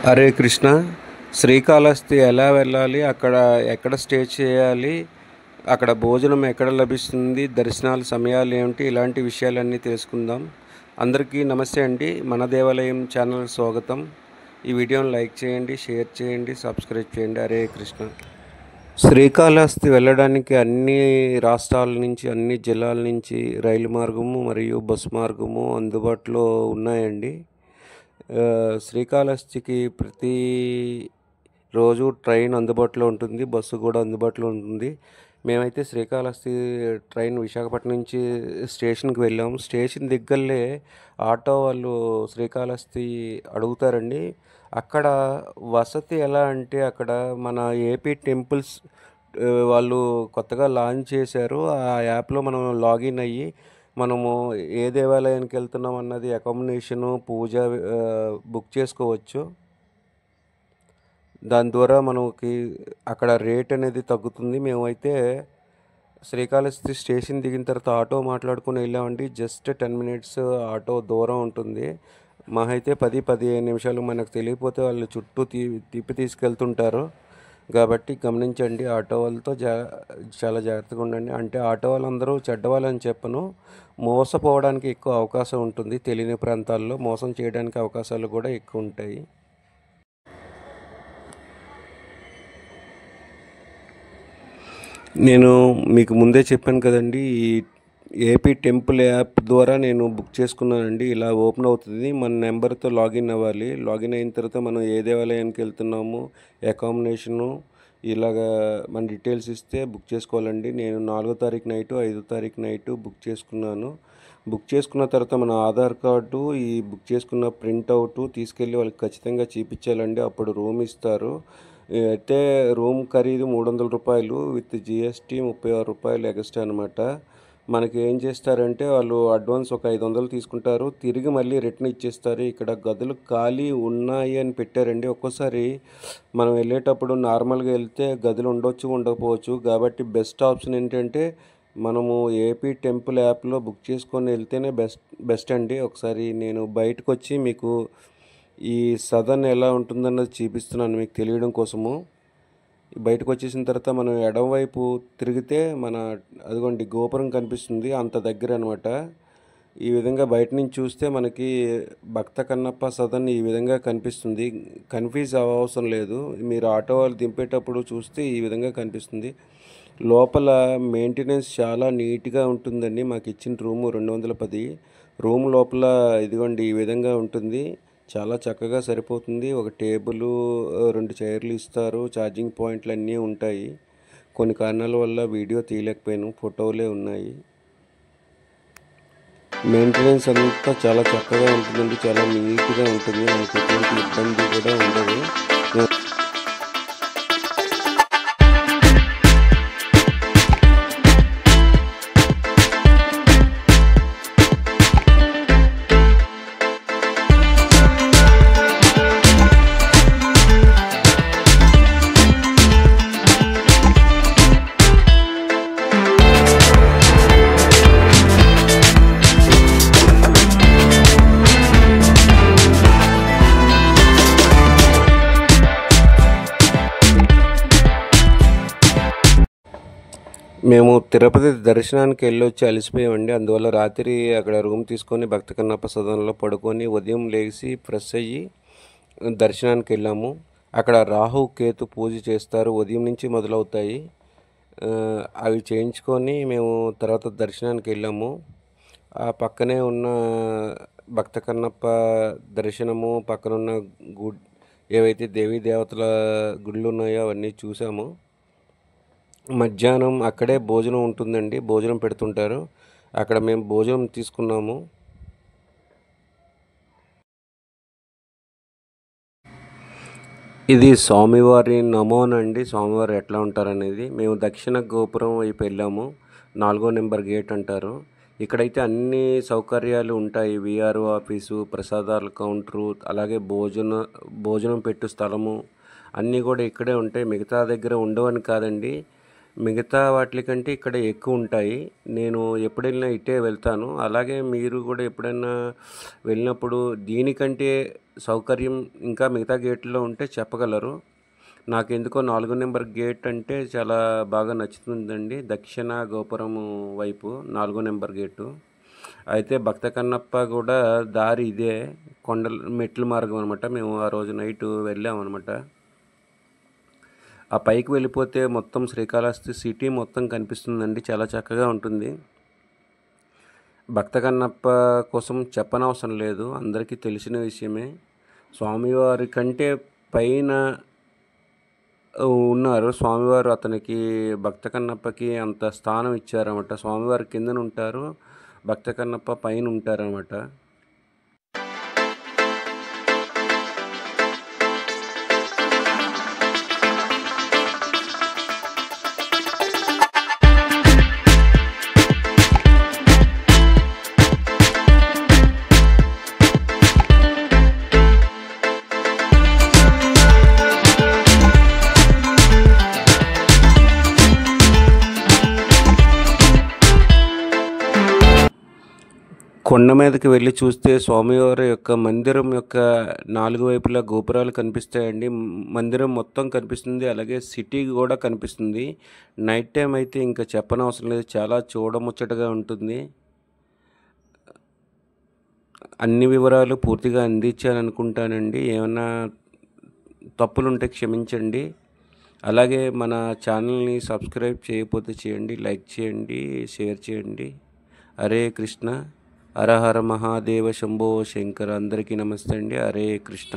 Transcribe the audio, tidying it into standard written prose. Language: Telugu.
హరే కృష్ణ. శ్రీకాళహస్తి ఎలా వెళ్ళాలి, అక్కడ ఎక్కడ స్టే చేయాలి, అక్కడ భోజనం ఎక్కడ లభిస్తుంది, దర్శనాల సమయాలు ఏమిటి, ఇలాంటి విషయాలన్నీ తెలుసుకుందాం. అందరికీ నమస్తే అండి. మన దేవాలయం ఛానల్ స్వాగతం. ఈ వీడియోని లైక్ చేయండి, షేర్ చేయండి, సబ్స్క్రైబ్ చేయండి. హరే కృష్ణ. శ్రీకాళహస్తి వెళ్ళడానికి అన్ని రాష్ట్రాల నుంచి, అన్ని జిల్లాల నుంచి రైలు మార్గము మరియు బస్సు మార్గము అందుబాటులో ఉన్నాయండి. శ్రీకాళహస్తికి ప్రతి రోజు ట్రైన్ అందుబాటులో ఉంటుంది, బస్సు కూడా అందుబాటులో ఉంటుంది. మేమైతే శ్రీకాళహస్తి ట్రైన్ విశాఖపట్నం నుంచి స్టేషన్కి వెళ్ళాము. స్టేషన్ దగ్గరలే ఆటో వాళ్ళు శ్రీకాళహస్తి అడుగుతారండి. అక్కడ వసతి ఎలా అంటే, అక్కడ మన ఏపీ టెంపుల్స్ వాళ్ళు కొత్తగా లాంచ్ చేశారు. ఆ యాప్లో మనం లాగిన్ అయ్యి మనము ఏ దేవాలయానికి వెళ్తున్నాం అన్నది అకామిడేషను, పూజ బుక్ చేసుకోవచ్చు. దాని ద్వారా మనకి అక్కడ రేట్ అనేది తగ్గుతుంది. మేమైతే శ్రీకాళహస్తి స్టేషన్ దిగిన తర్వాత ఆటో మాట్లాడుకుని వెళ్ళామండి. జస్ట్ 10 మినిట్స్ ఆటో దూరం ఉంటుంది. మహా అయితే 10-15 నిమిషాలు. మనకు తెలియకపోతే వాళ్ళు చుట్టూ తిప్పి తీసుకెళ్తుంటారు. కాబట్టి గమనించండి. ఆటో వాళ్ళతో చాలా జాగ్రత్తగా ఉండండి. అంటే ఆటో వాళ్ళందరూ చెడ్డవాళ్ళని చెప్పను, మోసపోవడానికి ఎక్కువ అవకాశం ఉంటుంది. తెలియని ప్రాంతాల్లో మోసం చేయడానికి అవకాశాలు కూడా ఎక్కువ ఉంటాయి. నేను మీకు ముందే చెప్పాను కదండి, ఈ ఏపీ టెంపుల్ యాప్ ద్వారా నేను బుక్ చేసుకున్నానండి. ఇలా ఓపెన్ అవుతుంది. మన నెంబర్తో లాగిన్ అవ్వాలి. లాగిన్ అయిన తర్వాత మనం ఏ దేవాలయానికి వెళ్తున్నాము, అకామిడేషను, ఇలాగా మన డీటెయిల్స్ ఇస్తే బుక్ చేసుకోవాలండి. నేను 4వ తారీఖు నైటు, 5వ తారీఖు నైటు బుక్ చేసుకున్నాను. బుక్ చేసుకున్న తర్వాత మన ఆధార్ కార్డు, ఈ బుక్ చేసుకున్న ప్రింట్అవుట్ తీసుకెళ్ళి వాళ్ళకి ఖచ్చితంగా చూపించాలండి. అప్పుడు రూమ్ ఇస్తారు. అయితే రూమ్ ఖరీదు 300 రూపాయలు, విత్ జిఎస్టీ 36 రూపాయలు ఎక్స్ట్రా అనమాట. మనకి ఏం చేస్తారంటే వాళ్ళు అడ్వాన్స్ ఒక 500 తీసుకుంటారు, తిరిగి మళ్ళీ రిటర్న్ ఇచ్చేస్తారు. ఇక్కడ గదులు ఖాళీ ఉన్నాయి అని పెట్టారండి. ఒక్కోసారి మనం వెళ్ళేటప్పుడు నార్మల్గా వెళ్తే గదులు ఉండొచ్చు, ఉండకపోవచ్చు. కాబట్టి బెస్ట్ ఆప్షన్ ఏంటంటే మనము ఏపీ టెంపుల్ యాప్లో బుక్ చేసుకొని వెళ్తేనే బెస్ట్ అండి. ఒకసారి నేను బయటకు వచ్చి మీకు ఈ సదన్ ఎలా ఉంటుందన్నది చూపిస్తున్నాను మీకు తెలియడం కోసము. బయటకు వచ్చేసిన తర్వాత మనం ఎడమవైపు తిరిగితే అదిగోండి గోపురం కనిపిస్తుంది, అంత దగ్గర అనమాట. ఈ విధంగా బయట నుంచి చూస్తే మనకి భక్త కన్నప్ప సదన్ ఈ విధంగా కనిపిస్తుంది. కన్ఫ్యూజ్ అవసరం లేదు. మీరు ఆటో వాళ్ళు దింపేటప్పుడు చూస్తే ఈ విధంగా కనిపిస్తుంది. లోపల మెయింటెనెన్స్ చాలా నీట్గా ఉంటుందండి. మాకు ఇచ్చిన రూము 210. రూమ్ లోపల ఇదిగోండి ఈ విధంగా ఉంటుంది. చాలా చక్కగా సరిపోతుంది. ఒక టేబుల్, 2 చైర్లు ఇస్తారు. ఛార్జింగ్ పాయింట్లు అన్నీ ఉంటాయి. కొన్ని కారణాల వల్ల వీడియో తీయలేకపోయాను, ఫోటోలే ఉన్నాయి. మెయింటెనెన్స్ అంతా చాలా చక్కగా ఉంటుందండి, చాలా నీట్గా ఉంటుంది. మనకు ఎటువంటి ఇబ్బంది కూడా ఉండదు. మేము తిరుపతి దర్శనానికి వెళ్ళొచ్చి అలసిపోయామండి. అందువల్ల రాత్రి అక్కడ రూమ్ తీసుకొని భక్త కన్నప్ప సదనంలో పడుకొని ఉదయం లేచి ఫ్రెష్ అయ్యి దర్శనానికి వెళ్ళాము. అక్కడ రాహు కేతు పూజ చేస్తారు, ఉదయం నుంచి మొదలవుతాయి. అవి చేయించుకొని మేము తర్వాత దర్శనానికి వెళ్ళాము. ఆ పక్కనే ఉన్న భక్త కన్నప్ప దర్శనము, పక్కనున్న ఏవైతే దేవీ దేవతల గుళ్ళు ఉన్నాయో అవన్నీ చూసాము. మధ్యాహ్నం అక్కడే భోజనం ఉంటుందండి, భోజనం పెడుతుంటారు. అక్కడ మేము భోజనం తీసుకున్నాము. ఇది స్వామివారి నమోనండి. స్వామివారు ఎట్లా ఉంటారనేది. మేము దక్షిణ గోపురం వైపు వెళ్ళాము. 4వ నెంబర్ గేట్ అంటారు. ఇక్కడైతే అన్ని సౌకర్యాలు ఉంటాయి. విఆర్ఓ ఆఫీసు, ప్రసాదాల కౌంటరు, అలాగే భోజనం పెట్టు స్థలము అన్నీ కూడా ఇక్కడే ఉంటాయి. మిగతా దగ్గర ఉండవని కాదండి. మిగతా వాటి కంటే ఇక్కడ ఎక్కువ ఉంటాయి. నేను ఎప్పుడెళ్ళినా ఇటే వెళ్తాను. అలాగే మీరు కూడా ఎప్పుడైనా వెళ్ళినప్పుడు దీనికంటే సౌకర్యం ఇంకా మిగతా గేట్‌లో ఉంటే చెప్పగలరు. నాకెందుకో 4 నెంబర్ గేట్ అంటే చాలా బాగా నచ్చుతుందండి. దక్షిణ గోపురము వైపు 4 నెంబర్ గేటు. అయితే భక్త కన్నప్ప కూడా దారి ఇదే. మెట్ల మార్గం అనమాట. మేము ఆ రోజు నైటు వెళ్ళామనమాట. ఆ పైకి వెళ్ళిపోతే మొత్తం శ్రీకాళహస్తి సిటీ మొత్తం కనిపిస్తుందండి. చాలా చక్కగా ఉంటుంది. భక్త కన్నప్ప కోసం చెప్పనవసరం లేదు. అందరికీ తెలిసిన విషయమే. స్వామివారి కంటే పైన ఉన్నారు. స్వామివారు అతనికి భక్త కన్నప్పకి అంత స్థానం ఇచ్చారన్నమాట. స్వామివారు కిందన ఉంటారు. భక్త కన్నప్ప పైన ఉంటారన్నమాట. కొండ మీదకి వెళ్ళి చూస్తే స్వామివారి యొక్క మందిరం యొక్క 4 వైపులా గోపురాలు కనిపిస్తాయండి. మందిరం మొత్తం కనిపిస్తుంది. అలాగే సిటీ కూడా కనిపిస్తుంది. నైట్ టైం అయితే ఇంకా చెప్పనవసరం లేదు. చాలా చూడముచ్చటగా ఉంటుంది. అన్ని వివరాలు పూర్తిగా అందించాననుకుంటానండి. ఏమన్నా తప్పులుంటే క్షమించండి. అలాగే మన ఛానల్ని సబ్స్క్రైబ్ చేయకపోతే చేయండి. లైక్ చేయండి, షేర్ చేయండి. హరే కృష్ణ. హర హర మహాదేవ శంభో శంకర. అందరికీ నమస్తే అండి. హరే కృష్ణ.